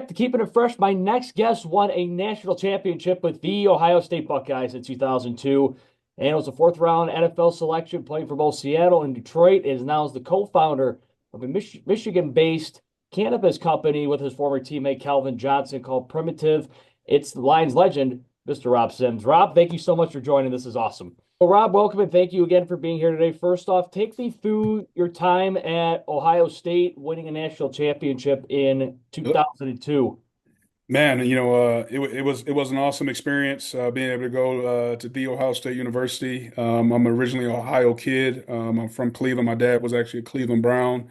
to Keeping It Fresh. My next guest won a national championship with the Ohio State Buckeyes in 2002, and it was a fourth round NFL selection, playing for both Seattle and Detroit. Is now the co-founder of a Michigan-based cannabis company with his former teammate Calvin Johnson called Primitiv. It's the Lions legend, Mr. Rob Sims. Rob, thank you so much for joining. This is awesome. Well, Rob, welcome and thank you again for being here today. First off, take me through your time at Ohio State, winning a national championship in 2002. Man, it was an awesome experience being able to go to the Ohio State University. I'm originally an Ohio kid. I'm from Cleveland. My dad was actually a Cleveland Brown,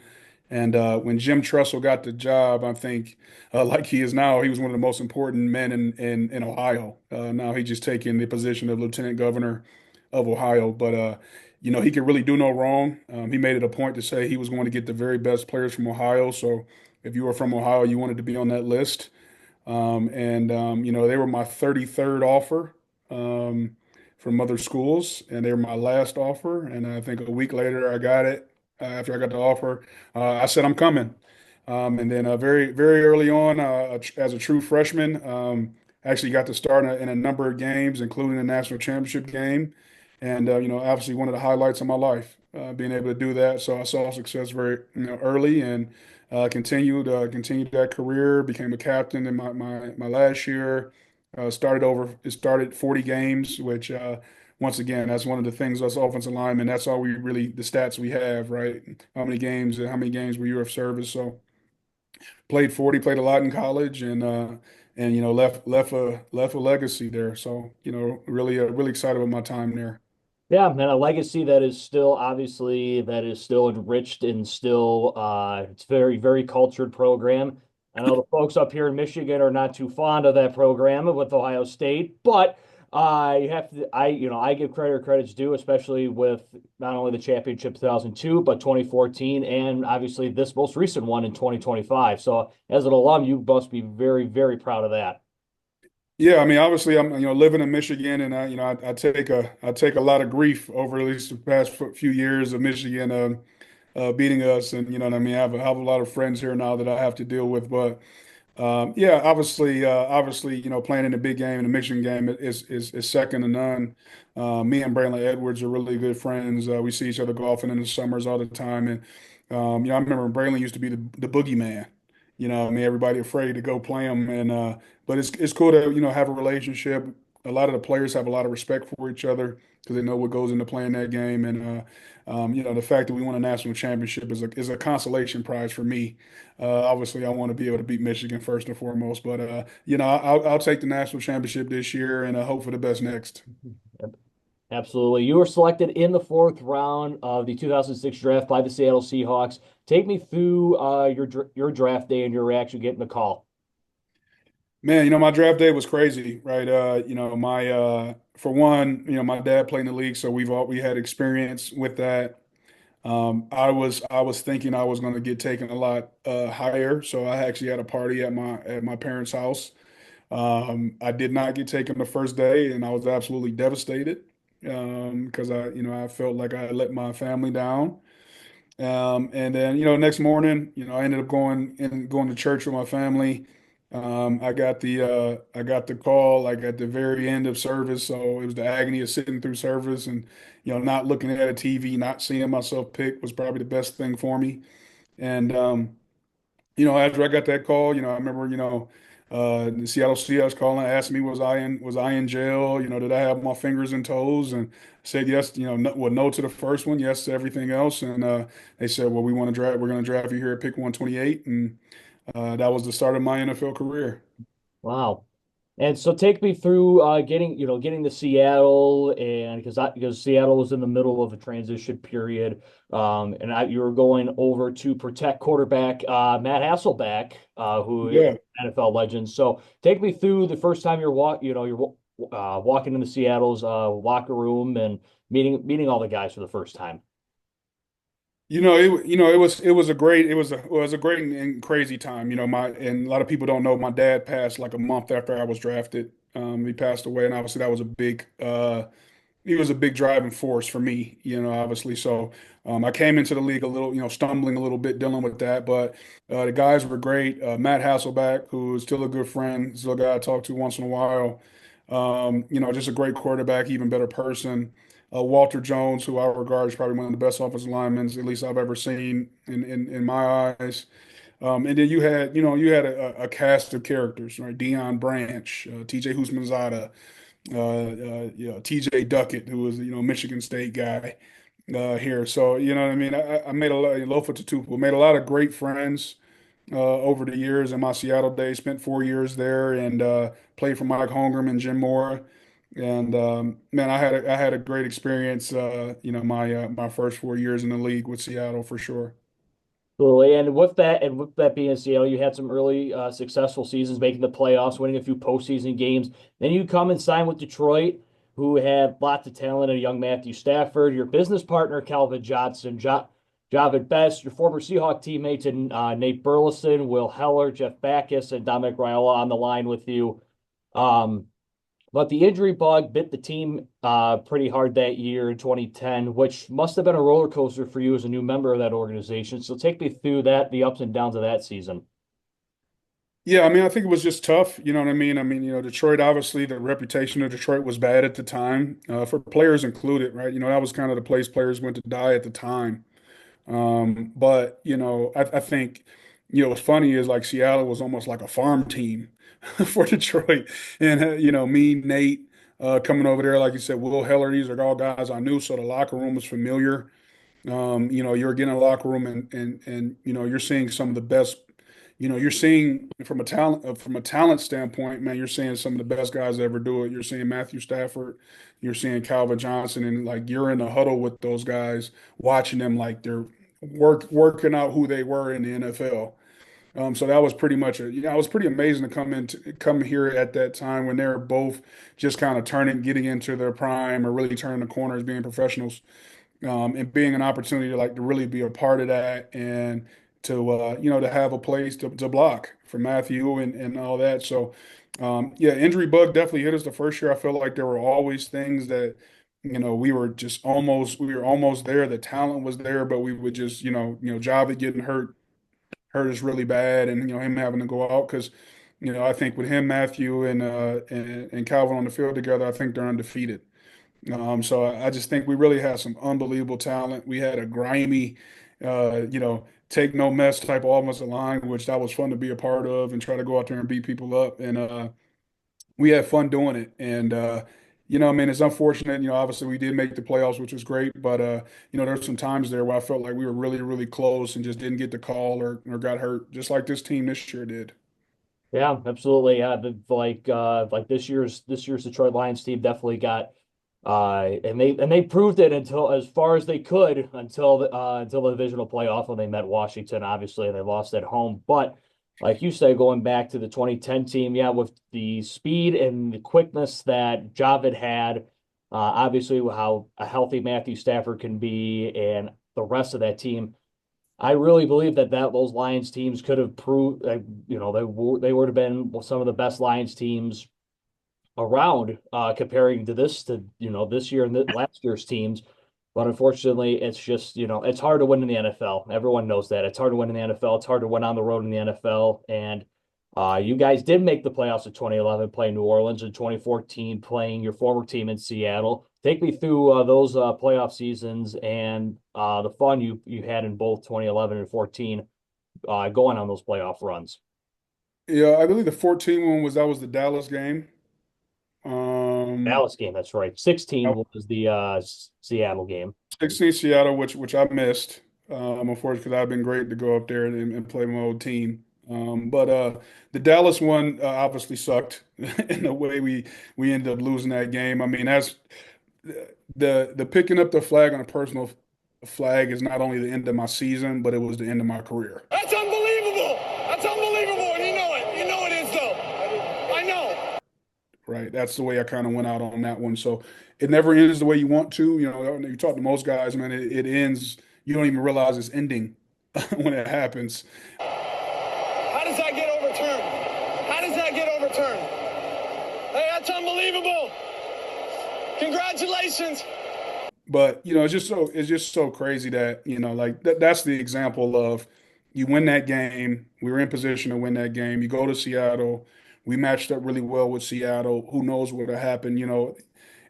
and when Jim Tressel got the job, I think, like he is now, he was one of the most important men in Ohio. Now he's just taking the position of Lieutenant Governor of Ohio, but he could really do no wrong. He made it a point to say he was going to get the very best players from Ohio. So if you were from Ohio, you wanted to be on that list. They were my 33rd offer from other schools, and they were my last offer. And I think a week later, I got it. After I got the offer, I said, I'm coming. And then very, very early on, as a true freshman, actually got to start in a number of games, including the national championship game. And, obviously one of the highlights of my life, being able to do that. So I saw success very, early and continued that career. Became a captain in my last year. It started 40 games, which once again, that's one of the things us offensive linemen. That's all we really the stats we have, right? How many games were you of service? So played 40, played a lot in college, and left a legacy there. So really excited about my time there. Yeah, and a legacy that is still obviously that is still enriched and still it's very, very cultured program. I know the folks up here in Michigan are not too fond of that program with Ohio State, but you have to I give credit where credit's due, especially with not only the championship 2002, but 2014 and obviously this most recent one in 2025. So as an alum, you must be very, very proud of that. Yeah, I mean, obviously, I'm living in Michigan, and I take a lot of grief over at least the past few years of Michigan beating us, and you know what I mean. I have a lot of friends here now that I have to deal with, but yeah, obviously, playing in the big game, in the Michigan game, is second to none. Me and Braylon Edwards are really good friends. We see each other golfing in the summers all the time, and I remember Braylon used to be the boogeyman. I mean, everybody afraid to go play him, and but it's cool to have a relationship. A lot of the players have a lot of respect for each other because they know what goes into playing that game, and the fact that we won a national championship is a consolation prize for me. Obviously, I want to be able to beat Michigan first and foremost, but I'll take the national championship this year and hope for the best next. Absolutely. You were selected in the fourth round of the 2006 draft by the Seattle Seahawks. Take me through your draft day and your reaction getting the call. Man, my draft day was crazy, right? My for one, my dad played in the league, so we had experience with that. I was thinking I was going to get taken a lot higher, so I actually had a party at my parents' house. I did not get taken the first day, and I was absolutely devastated because I felt like I had let my family down. And then next morning, I ended up going to church with my family. I got the call like at the very end of service, so it was the agony of sitting through service and not looking at a TV, not seeing myself pick was probably the best thing for me. And after I got that call, I remember, the Seattle Seahawks calling, asked me, was I in jail? Did I have my fingers and toes? And I said yes, no to the first one, yes to everything else. And they said, well, we're going to draft you here at pick 128. And that was the start of my NFL career. Wow. And so take me through getting to Seattle and because Seattle was in the middle of a transition period. You were going over to protect quarterback Matt Hasselbeck, who is Yeah. an NFL legend. So take me through the first time you're walking into Seattle's locker room and meeting all the guys for the first time. It was a great and crazy time. And a lot of people don't know my dad passed like a month after I was drafted. He passed away, and obviously that was a he was a big driving force for me, obviously. So I came into the league a little, stumbling a little bit, dealing with that. But the guys were great. Matt Hasselback, who is still a good friend, still a guy I talk to once in a while. Just a great quarterback, even better person. Walter Jones, who I regard as probably one of the best offensive linemen, at least I've ever seen in my eyes. And then you had a cast of characters, right? Deion Branch, TJ Houshmandzadeh, TJ Duckett, who was, Michigan State guy here. So, you know what I mean? I made a lot, Lofa Tatupu, made a lot of great friends over the years in my Seattle days, spent 4 years there and played for Mike Holmgren and Jim Mora. And man, I had a great experience, my first 4 years in the league with Seattle for sure. Absolutely. And with that being Seattle, you had some early successful seasons, making the playoffs, winning a few postseason games. Then you come and sign with Detroit, who had lots of talent, a young Matthew Stafford, your business partner, Calvin Johnson, Javid Best, your former Seahawk teammates, and Nate Burleson, Will Heller, Jeff Backus, and Dominic Raiola on the line with you. Um, but the injury bug bit the team pretty hard that year in 2010, which must have been a roller coaster for you as a new member of that organization. So take me through that, the ups and downs of that season. Yeah, I mean, I think it was just tough. You know what I mean? I mean, Detroit, obviously, the reputation of Detroit was bad at the time, for players included, right? That was kind of the place players went to die at the time. But I think what's funny is like Seattle was almost like a farm team for Detroit, and me, Nate, coming over there, like you said, Will Heller, these are all guys I knew, so the locker room was familiar. You're getting in a locker room and you're seeing some of the best. You're seeing from a talent standpoint, man, you're seeing some of the best guys that ever do it. You're seeing Matthew Stafford, you're seeing Calvin Johnson, and like you're in the huddle with those guys, watching them like they're working out who they were in the NFL. So that was pretty much it was pretty amazing to come here at that time when they were both just kind of getting into their prime or really turning the corner as being professionals, and being an opportunity to like to really be a part of that and to have a place to block for Matthew and all that. So yeah, injury bug definitely hit us the first year. I felt like there were always things that we were almost there. The talent was there, but we would just Javid getting hurt us really bad, and him having to go out because I think with him, Matthew, and Calvin on the field together, I think they're undefeated. So I just think we really had some unbelievable talent. We had a grimy, take no mess type of offensive line, which that was fun to be a part of and try to go out there and beat people up. And we had fun doing it. And I mean, it's unfortunate. Obviously we did make the playoffs, which was great. But there's some times there where I felt like we were really, really close and just didn't get the call or got hurt, just like this team this year did. Yeah, absolutely. Yeah, like this year's Detroit Lions team definitely got and they proved it until as far as they could until the divisional playoff when they met Washington. Obviously, they lost at home, but like you say, going back to the 2010 team, yeah, with the speed and the quickness that Javid had, obviously how a healthy Matthew Stafford can be, and the rest of that team. I really believe that those Lions teams could have proved, they would have been some of the best Lions teams around, comparing to this year and last year's teams. But unfortunately, it's just it's hard to win in the NFL. Everyone knows that it's hard to win in the NFL. It's hard to win on the road in the NFL. And you guys did make the playoffs in 2011, playing New Orleans, in 2014, playing your former team in Seattle. Take me through those playoff seasons and the fun you had in both 2011 and 14, going on those playoff runs. Yeah, I believe the 14 one was the Dallas game. Um, Dallas game, that's right. 16 was the Seattle game. 16 Seattle, which I missed, unfortunately, because I've been great to go up there and play my old team. But the Dallas one obviously sucked in the way we ended up losing that game. I mean, that's the picking up the flag on a personal flag is not only the end of my season, but it was the end of my career. That's unbelievable. That's unbelievable, and you know it. You know it is, though. I know. Right, that's the way I kind of went out on that one. So it never ends the way you want to. You talk to most guys, man, it ends. You don't even realize it's ending when it happens. How does that get overturned? How does that get overturned? Hey, that's unbelievable. Congratulations. But it's just so crazy that like that's the example of you win that game. We were in position to win that game. You go to Seattle. We matched up really well with Seattle. Who knows what will happen?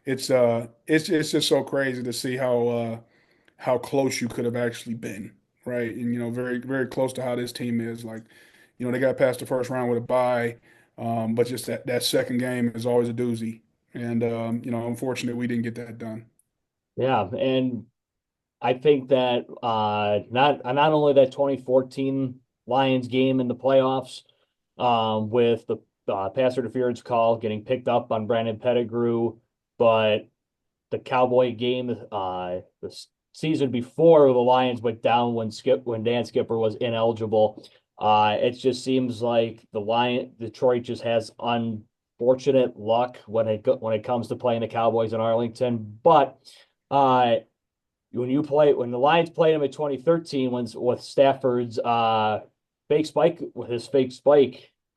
It's just so crazy to see how close you could have actually been, right? And very very close to how this team is. Like, they got past the first round with a bye, but just that second game is always a doozy. And unfortunately, we didn't get that done. Yeah, and I think that not only that 2014 Lions game in the playoffs, with the pass interference call getting picked up on Brandon Pettigrew, but the Cowboy game the season before the Lions went down when Dan Skipper was ineligible. It just seems like Detroit just has unfortunate luck when it comes to playing the Cowboys in Arlington. But uh, when the Lions played him in 2013 when with Stafford's fake spike,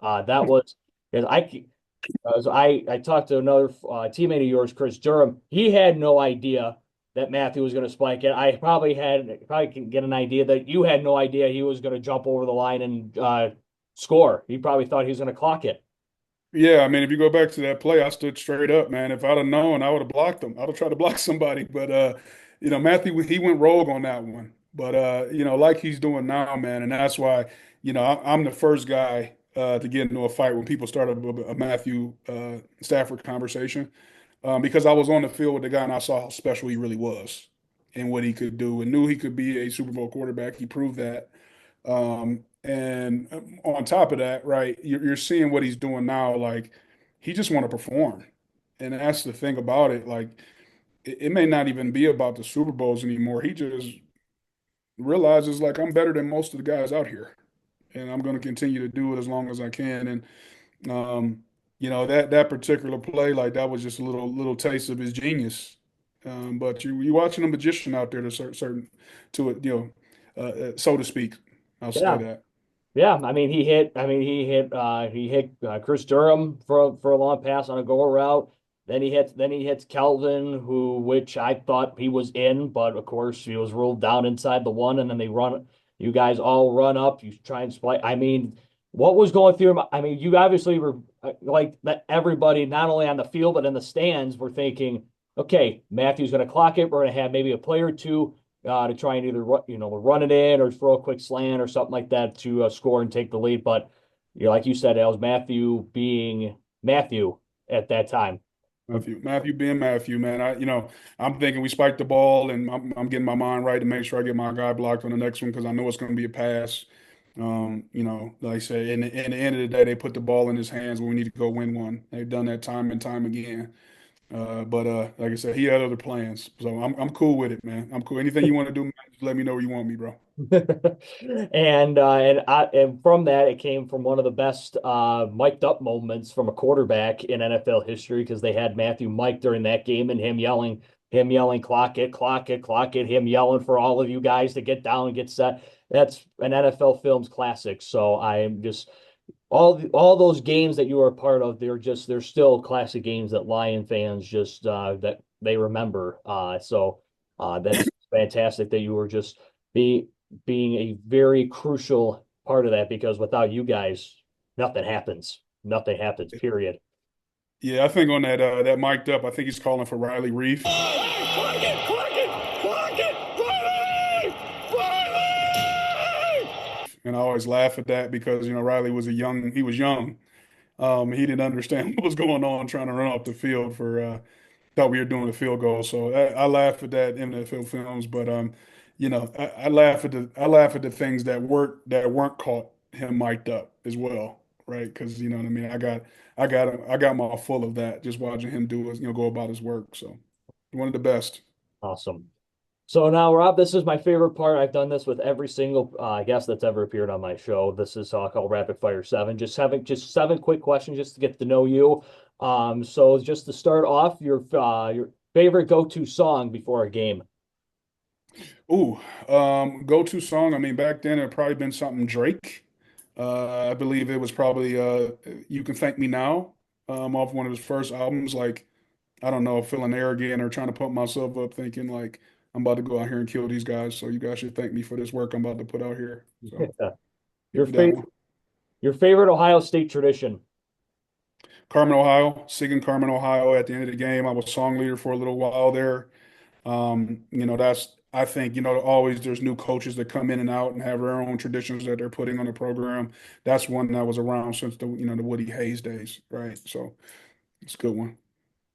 that was because I talked to another teammate of yours, Chris Durham. He had no idea that Matthew was going to spike it. I probably can get an idea that you had no idea he was going to jump over the line and score. He probably thought he was going to clock it. Yeah, I mean, if you go back to that play, I stood straight up, man. If I'd have known, I would have blocked him. I'd have tried to block somebody. But Matthew, he went rogue on that one. But like he's doing now, man, and that's why, I'm the first guy to get into a fight when people start a Matthew Stafford conversation, because I was on the field with the guy and I saw how special he really was and what he could do and knew he could be a Super Bowl quarterback. He proved that. And on top of that, right, you're seeing what he's doing now. Like, he just want to perform, and that's the thing about it. Like, it may not even be about the Super Bowls anymore. He just realizes, like, I'm better than most of the guys out here, and I'm going to continue to do it as long as I can. And that particular play, like, that was just a little taste of his genius. But you watching a magician out there to certain to it, so to speak. I'll say Yeah, that. yeah. I mean, he hit. I mean, he hit Chris Durham for a long pass on a go route. Then he hits Kelvin, which I thought he was in, but of course he was ruled down inside the one, and then they run. You guys all run up. You try and split. I mean, what was going through him? I mean, you obviously were like that. Everybody, not only on the field but in the stands, were thinking, okay, Matthew's going to clock it. We're going to have maybe a play or two to try and either run it in or throw a quick slant or something like that to score and take the lead. But like you said, it was Matthew being Matthew at that time. Matthew being Matthew, man. I'm thinking we spike the ball, and I'm getting my mind right to make sure I get my guy blocked on the next one because I know it's going to be a pass. Like I say, in the end of the day, they put the ball in his hands when we need to go win one. They've done that time and time again. But like I said, he had other plans, so I'm cool with it, man. I'm cool. Anything you want to do, man, just let me know where you want me, bro. And from that it came from one of the best mic'd up moments from a quarterback in NFL history because they had Matthew Mike during that game and him yelling clock it, clock it, clock it, him yelling for all of you guys to get down and get set. That's an NFL Films classic. So I am just all those games that you were a part of, they're still classic games that Lion fans just that they remember. That's fantastic that you were just be being a very crucial part of that because without you guys, nothing happens. Nothing happens, period. Yeah, I think on that mic'd up, I think he's calling for Riley Reef. Clock it, clock it, clock it, Riley! Riley! And I always laugh at that because Riley he was young. He didn't understand what was going on, trying to run off the field thought we were doing a field goal. So I laugh at that in the NFL films, but I laugh at the things that weren't caught him mic'd up as well, right? Because you know what I mean. I got my full of that just watching him go about his work. So one of the best. Awesome. So now, Rob, this is my favorite part. I've done this with every single guest that's ever appeared on my show. This is called Rapid Fire Seven. Just seven quick questions just to get to know you. So just to start off, your favorite go-to song before a game. Ooh, go-to song. I mean, back then it probably been something Drake. I believe it was probably "You Can Thank Me Now," off one of his first albums. Like, I don't know, feeling arrogant or trying to put myself up, thinking like I'm about to go out here and kill these guys. So you guys should thank me for this work I'm about to put out here. So Your give me that favorite one. your favorite Ohio State tradition. Carmen, Ohio, singing Carmen, Ohio. At the end of the game, I was song leader for a little while there. That's I think, always there's new coaches that come in and out and have their own traditions that they're putting on the program. That's one that was around since the Woody Hayes days, right? So it's a good one.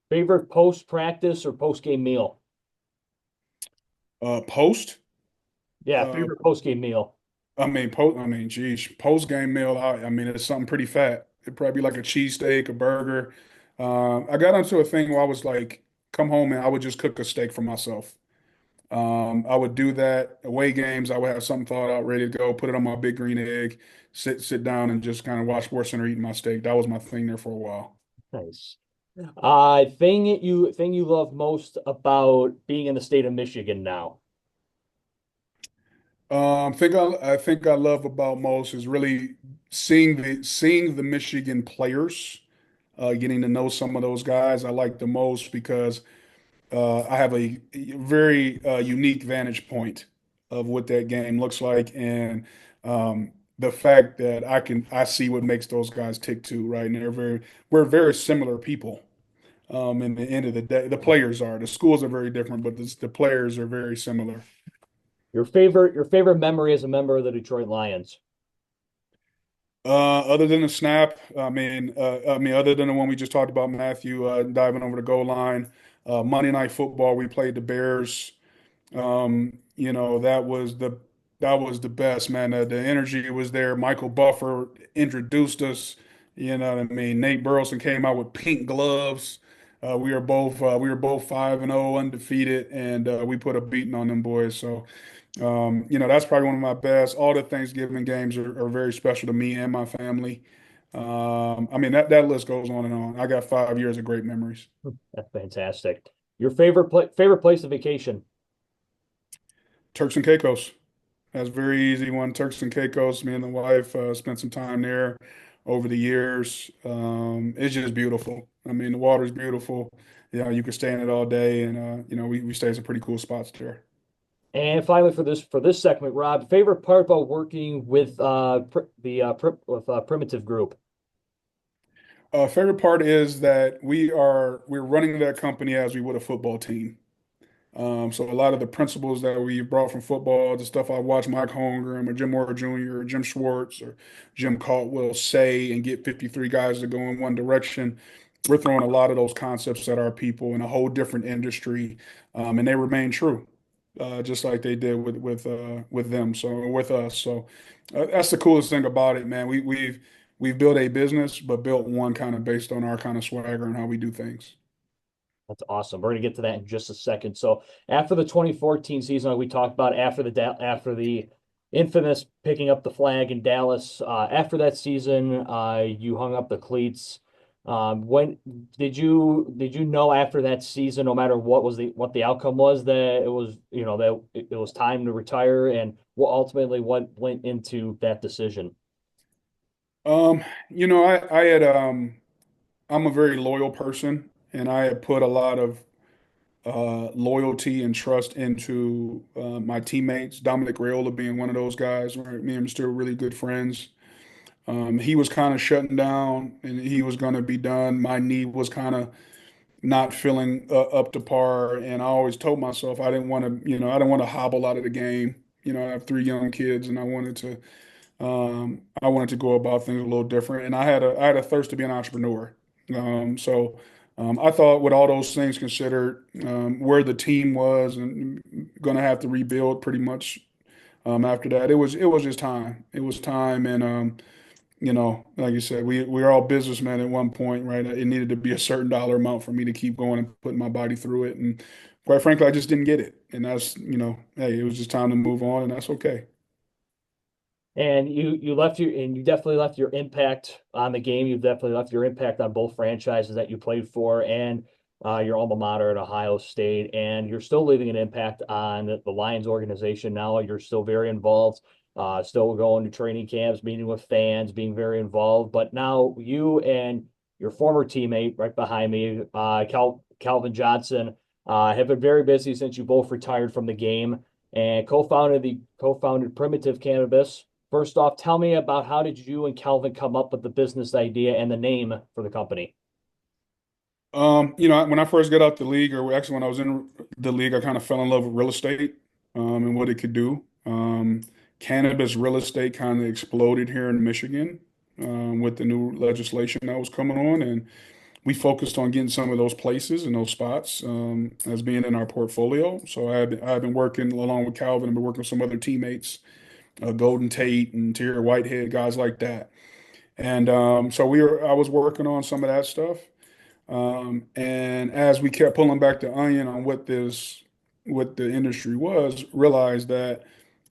Favorite post practice or post game meal? Post, Yeah, uh, favorite post game meal. geez, post game meal. I mean, it's something pretty fat. It'd probably be like a cheesesteak, a burger. I got onto a thing where I was like, come home and I would just cook a steak for myself. I would do that away games. I would have something thought out, ready to go, put it on my big green egg, sit down and just kind of watch SportsCenter eating my steak. That was my thing there for a while. Nice. Thing you love most about being in the state of Michigan now. I think I love about most is really seeing the Michigan players, getting to know some of those guys. I like the most because I have a very unique vantage point of what that game looks like, and the fact that I see what makes those guys tick too, right? And we're very similar people. In the end of the day, the players are. The schools are very different, but the players are very similar. Your favorite memory as a member of the Detroit Lions. Other than the snap, other than the one we just talked about, Matthew diving over the goal line, Monday Night Football, we played the Bears. That was the best, man. The energy was there. Michael Buffer introduced us. You know what I mean? Nate Burleson came out with pink gloves. We were both 5-0 undefeated, and we put a beating on them boys. So that's probably one of my best. All the Thanksgiving games are very special to me and my family. That list goes on and on. I got 5 years of great memories. That's fantastic. Your favorite place of vacation. Turks and Caicos. That's a very easy one. Turks and Caicos. Me and the wife spent some time there over the years. It's just beautiful. I mean, the water's beautiful. You can stay in it all day, and we stay at some pretty cool spots there. And finally, for this segment, Rob, favorite part about working with Primitiv Group. Favorite part is that we're running that company as we would a football team. So a lot of the principles that we brought from football, the stuff I watched Mike Holmgren or Jim Moore Jr. or Jim Schwartz or Jim Caldwell say and get 53 guys to go in one direction, we're throwing a lot of those concepts at our people in a whole different industry, and they remain true, just like they did with them. So with us, so that's the coolest thing about it, man. We've built a business, but built one kind of based on our kind of swagger and how we do things. That's awesome. We're going to get to that in just a second. So after the 2014 season, like we talked about, after the infamous picking up the flag in Dallas, after that season, you hung up the cleats. When did you know after that season, no matter what the outcome was, that it was that it was time to retire, and what went into that decision? I had I'm a very loyal person, and I had put a lot of loyalty and trust into my teammates. Dominic Raiola being one of those guys. Right? Me and him still really good friends. He was kind of shutting down, and he was going to be done. My knee was kind of not feeling up to par, and I always told myself I didn't want to hobble out of the game. I have three young kids, and I wanted to go about things a little different, and I had a thirst to be an entrepreneur. I thought, with all those things considered, where the team was and going to have to rebuild pretty much after that, it was just time. It was time, and like you said, we were all businessmen at one point, right? It needed to be a certain dollar amount for me to keep going and putting my body through it, and quite frankly, I just didn't get it, and that's hey, it was just time to move on, and that's okay. And you definitely left your impact on the game. You've definitely left your impact on both franchises that you played for and your alma mater at Ohio State. And you're still leaving an impact on the Lions organization now. You're still very involved, still going to training camps, meeting with fans, being very involved. But now you and your former teammate right behind me, Calvin Johnson, have been very busy since you both retired from the game and co-founded Primitiv Cannabis. First off, tell me about how did you and Calvin come up with the business idea and the name for the company? When I first got out the league, or actually when I was in the league, I kind of fell in love with real estate, and what it could do. Cannabis real estate kind of exploded here in Michigan, with the new legislation that was coming on, and we focused on getting some of those places and those spots, as being in our portfolio. So I've been working along with Calvin. I've been working with some other teammates, Golden Tate and Terry Whitehead, guys like that. And so I was working on some of that stuff. And as we kept pulling back the onion on what the industry was, realized that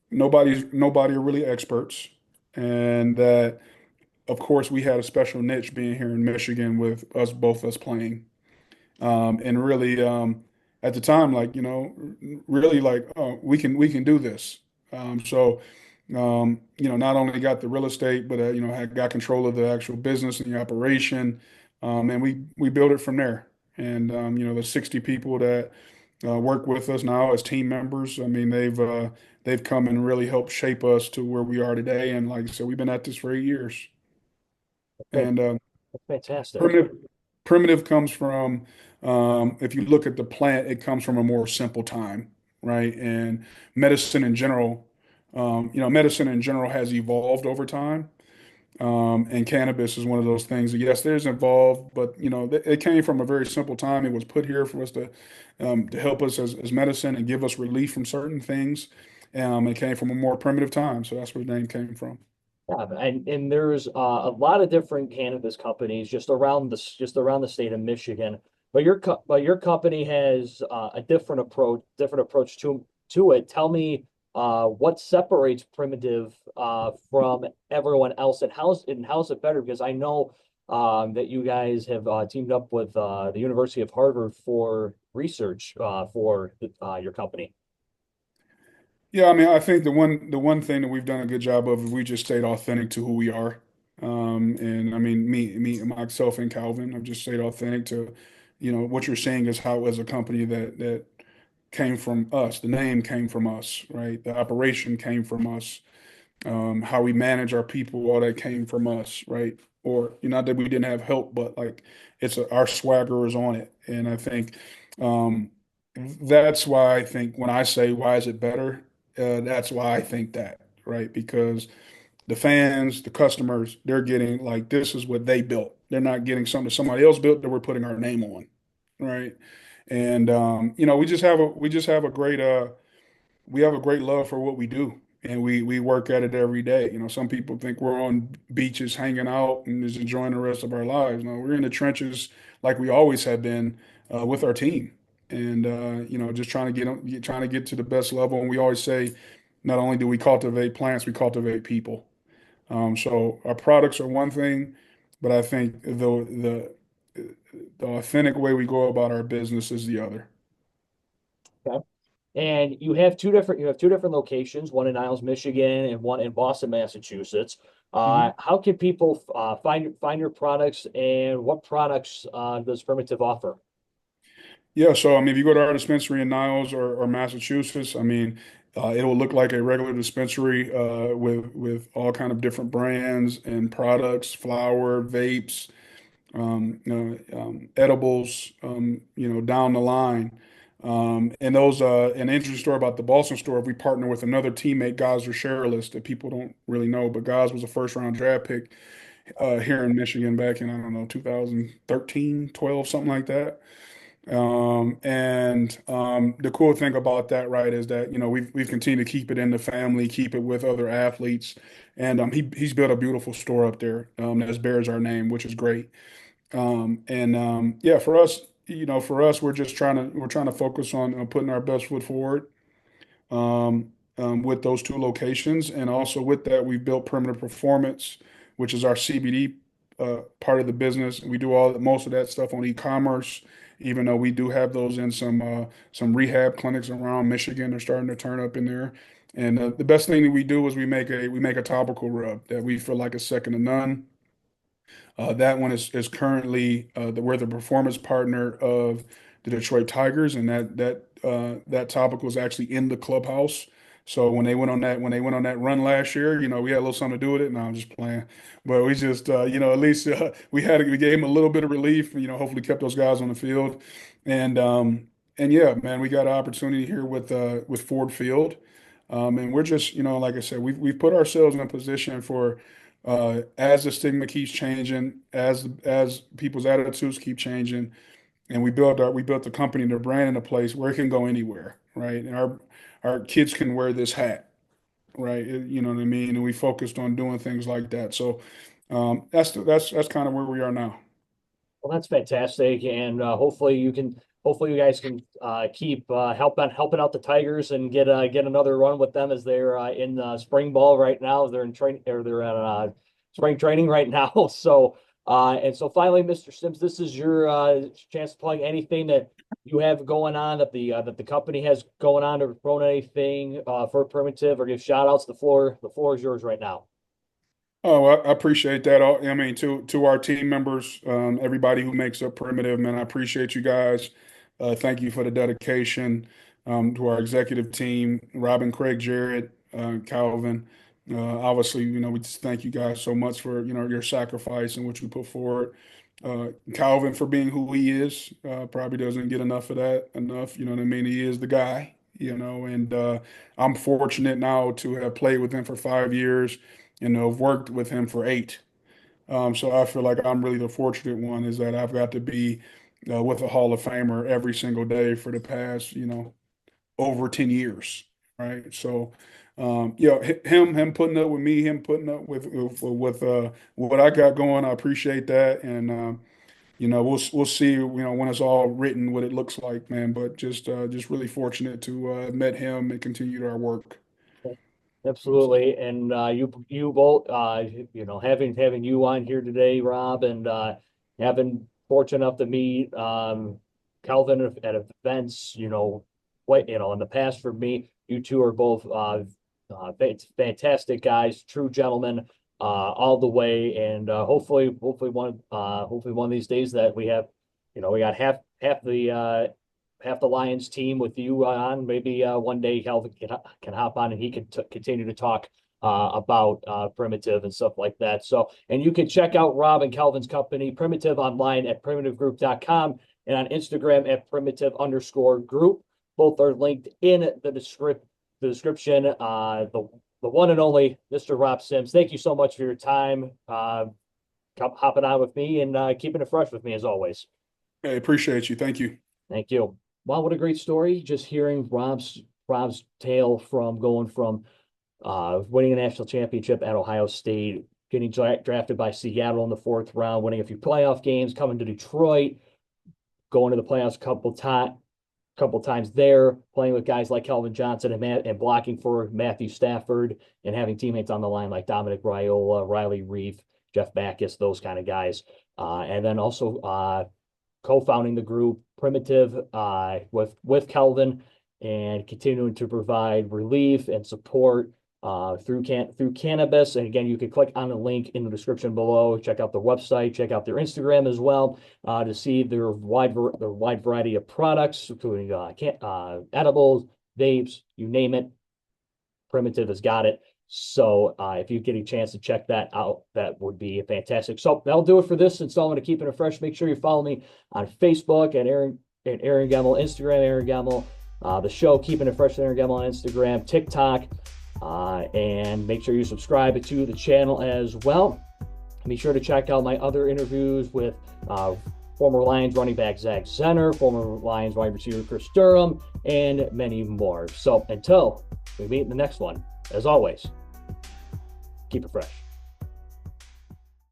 nobody are really experts, and that of course we had a special niche being here in Michigan with us playing. And really, at the time, like, really like, oh, we can do this. Not only got the real estate, but had got control of the actual business and the operation, and we built it from there. And the 60 people that work with us now as team members, I mean, they've come and really helped shape us to where we are today. And like I said, we've been at this for 8 years. Fan- And Fantastic. primitive primitive comes from, if you look at the plant, it comes from a more simple time, right? And medicine in general, medicine in general has evolved over time. And cannabis is one of those things that, yes, there's involved, but it came from a very simple time. It was put here for us to help us as medicine and give us relief from certain things. It came from a more primitive time, so that's where the name came from. Yeah, and there's a lot of different cannabis companies just around the state of Michigan. But your company has a different approach to it. Tell me what separates Primitive from everyone else, and how's it better? Because I know that you guys have teamed up with the University of Harvard for research for your company. Yeah, I mean, I think the one thing that we've done a good job of is we just stayed authentic to who we are. And I mean, myself and Calvin have just stayed authentic to, what you're seeing is how as a company that came from us. The name came from us, right? The operation came from us. How we manage our people, all that came from us, right? Or not that we didn't have help, but like our swagger is on it. And I think um, that's why I think when I say why is it better, that's why I think that, right? Because the fans, the customers, they're getting like this is what they built. They're not getting something somebody else built that we're putting our name on, right? And we just have a great we have a great love for what we do, and we work at it every day. Some people think we're on beaches hanging out and just enjoying the rest of our lives. No, we're in the trenches like we always have been, with our team, and just trying to get to the best level. And we always say, not only do we cultivate plants, we cultivate people. So our products are one thing, but I think the authentic way we go about our business is the other. Okay. And you have two different locations, one in Niles, Michigan, and one in Boston, Massachusetts. Mhm. How can people find your products, and what products does Primitive offer? Yeah, so I mean, if you go to our dispensary in Niles or Massachusetts, I mean, it will look like a regular dispensary, with all kind of different brands and products, flower, vapes, edibles, down the line. And those, an interesting story about the Boston store. We partner with another teammate, Gosler Sherrillis, that people don't really know, but Gos was a first round draft pick, here in Michigan back in, I don't know, 2013, 12, something like that. And the cool thing about that, right, is that we've continued to keep it in the family, keep it with other athletes, and he's built a beautiful store up there, that bears our name, which is great. And yeah, for us, we're trying to focus on putting our best foot forward, with those two locations. And also with that, we've built Perimeter Performance, which is our CBD, part of the business. We do most of that stuff on e-commerce, even though we do have those in some rehab clinics around Michigan. They're starting to turn up in there. And the best thing that we do is we make a topical rub that we feel like is second to none. That one is currently we're the performance partner of the Detroit Tigers, and that topic was actually in the clubhouse. So when they went on that run last year, we had a little something to do with it. No, I'm just playing, but we just at least we gave them a little bit of relief. Hopefully kept those guys on the field, and yeah, man, we got an opportunity here with Ford Field, and we're just like I said, we've put ourselves in a position for as the stigma keeps changing, as people's attitudes keep changing, and we built the company and the brand in a place where it can go anywhere, right? And our kids can wear this hat, right? You know what I mean? And we focused on doing things like that. So that's kind of where we are now. Well, that's fantastic, and hopefully you guys can keep helping out the Tigers and get another run with them as they're in spring ball right now. They're in training or they're at spring training right now. So and so finally, Mr. Sims, this is your chance to plug anything that you have going on that the company has going on, or promote anything for Primitiv, or give shout outs. The floor is yours right now. Oh, well, I appreciate that. I mean, to our team members, everybody who makes up Primitive, man, I appreciate you guys. Thank you for the dedication. To our executive team, Robin, Craig, Jared, Calvin. Obviously, we just thank you guys so much for your sacrifice and what you put forward. Calvin for being who he is, probably doesn't get enough of that enough. You know what I mean? He is the guy. And I'm fortunate now to have played with him for 5 years. I've worked with him for 8. So I feel like I'm really the fortunate one is that I've got to be with a Hall of Famer every single day for the past, over 10 years, right? So, him putting up with me, him putting up with what I got going, I appreciate that, and we'll see, when it's all written, what it looks like, man. But just really fortunate to met him and continued our work. Absolutely. And you both having you on here today, Rob, and having fortunate enough to meet Calvin at events, in the past for me, you two are both fantastic guys, true gentlemen, all the way. And hopefully one of these days that we have, we got half the Lions team with you on. Maybe one day Calvin can hop on and he can continue to talk about Primitiv and stuff like that. So, and you can check out Rob and Calvin's company, Primitiv, online at primitivegroup.com and on Instagram at primitiv_group. Both are linked in the description. The one and only Mr. Rob Sims. Thank you so much for your time, hopping on with me and keeping it fresh with me as always. Hey, appreciate you. Thank you. Thank you. Wow, what a great story. Just hearing Rob's tale from going from winning a national championship at Ohio State, getting drafted by Seattle in the 4th round, winning a few playoff games, coming to Detroit, going to the playoffs a couple times there, playing with guys like Kelvin Johnson and blocking for Matthew Stafford, and having teammates on the line like Dominic Raiola, Riley Reef, Jeff Backus, those kind of guys. And then also co-founding the group Primitiv with Kelvin, and continuing to provide relief and support through cannabis. And again, you can click on the link in the description below. Check out their website, check out their Instagram as well, to see their wide variety of products, including edibles, vapes, you name it. Primitiv has got it. So if you get a chance to check that out, that would be fantastic. So that'll do it for this installment of Keeping It Fresh. Make sure you follow me on Facebook at Aaron Gemmel, Instagram Aaron Gemmel, the show Keeping It Fresh with Aaron Gemmel on Instagram, TikTok, and make sure you subscribe to the channel as well. Be sure to check out my other interviews with former Lions running back Zach Zenner, former Lions wide receiver Chris Durham, and many more. So until we meet in the next one, as always, keep it fresh.